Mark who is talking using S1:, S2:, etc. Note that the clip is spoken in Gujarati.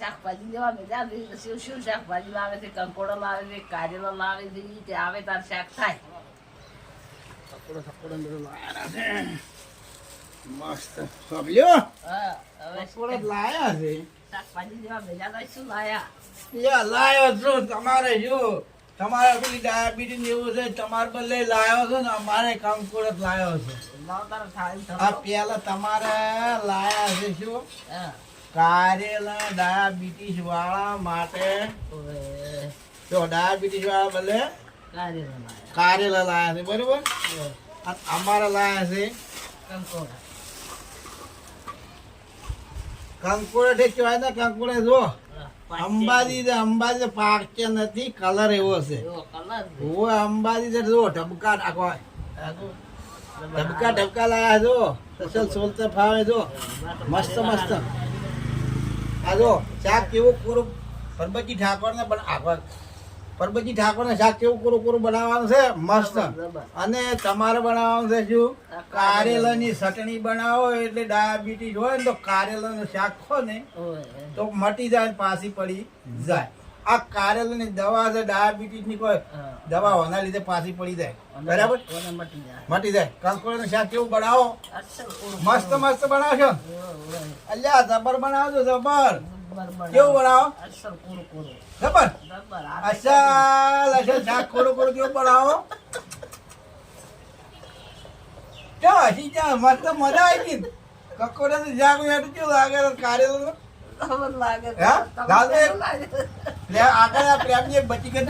S1: શાકભાજી લેવા મેજા શું શું શાકભાજી લાવે છે, કંકોડો લાવે છે, કારેલો લાવે છે, તે આવે તાર શાક થાય.
S2: સકોડો બધું લાયા છે મસ્ત સાંભળ્યો
S1: હા, હવે
S2: સકોડો લાયા છે
S1: શાકભાજી લેવા મેજા તો શું લાયા?
S2: યા લાયો છો તમારે જો તમારે પેલી ડાયાબિટીસ એવું છે તમારે બદલે લાયો છો ને અમારે કંકોડો લાયો છે.
S1: લાવ તારે થાય
S2: આ પેલા તમારે લાયા છે શું
S1: હા
S2: કારેલા ડાયાબિટીસ વાળા માટે. જો ડાયાબિટીસ વાળા બદલે
S1: કારેલો લાયા,
S2: કારેલા લાયા છે બરોબર. અને અમારે લાયા છે
S1: કંકોડા.
S2: કંકોડો છે કહેવાય ને કંકોડો જો અંબાજી પાકે નથી કલર એવો છે.
S1: એવો કલર છે.
S2: ઓ અંબાજી છે જો ઢબકા નાખો ઢબકા લાયા જો અસલ સોલતે ફાવે જો મસ્ત મસ્ત. આ જો શાક કેવું કોરું પરબતજી ઠાકોર ને પરબતજી ઠાકોર ને શાક કેવું કોરું કોરું બનાવવાનું છે મસ્ત. અને તમારે બનાવવાનું છે શું કારેલાની ચટણી બનાવો એટલે ડાયાબિટીસ હોય ને તો કારેલાનું શાક ખો ને તો મટી જાય ને પાછી પડી જાય. આ કારેલાની દવા છે ડાયાબિટીસ ની કોઈ દવા હોવાના લીધે પાછી પડી જાય બરાબર મટી જાય. કંકોડાનું શાક કેવું બનાવો મસ્ત મસ્ત બનાવશો અલ્યા જબર બનાવજો જબર. કેવું બનાવો જબર અસલ અસલ શાક કોરું કોરું કેવું બનાવો હજી ત્યાં મસ્ત મજા આવી ગઈ. કંકોડાનું શાક કેવું લાગે કારેલું
S1: લાગે
S2: આગળ પ્રેમની એક બચી ગઈ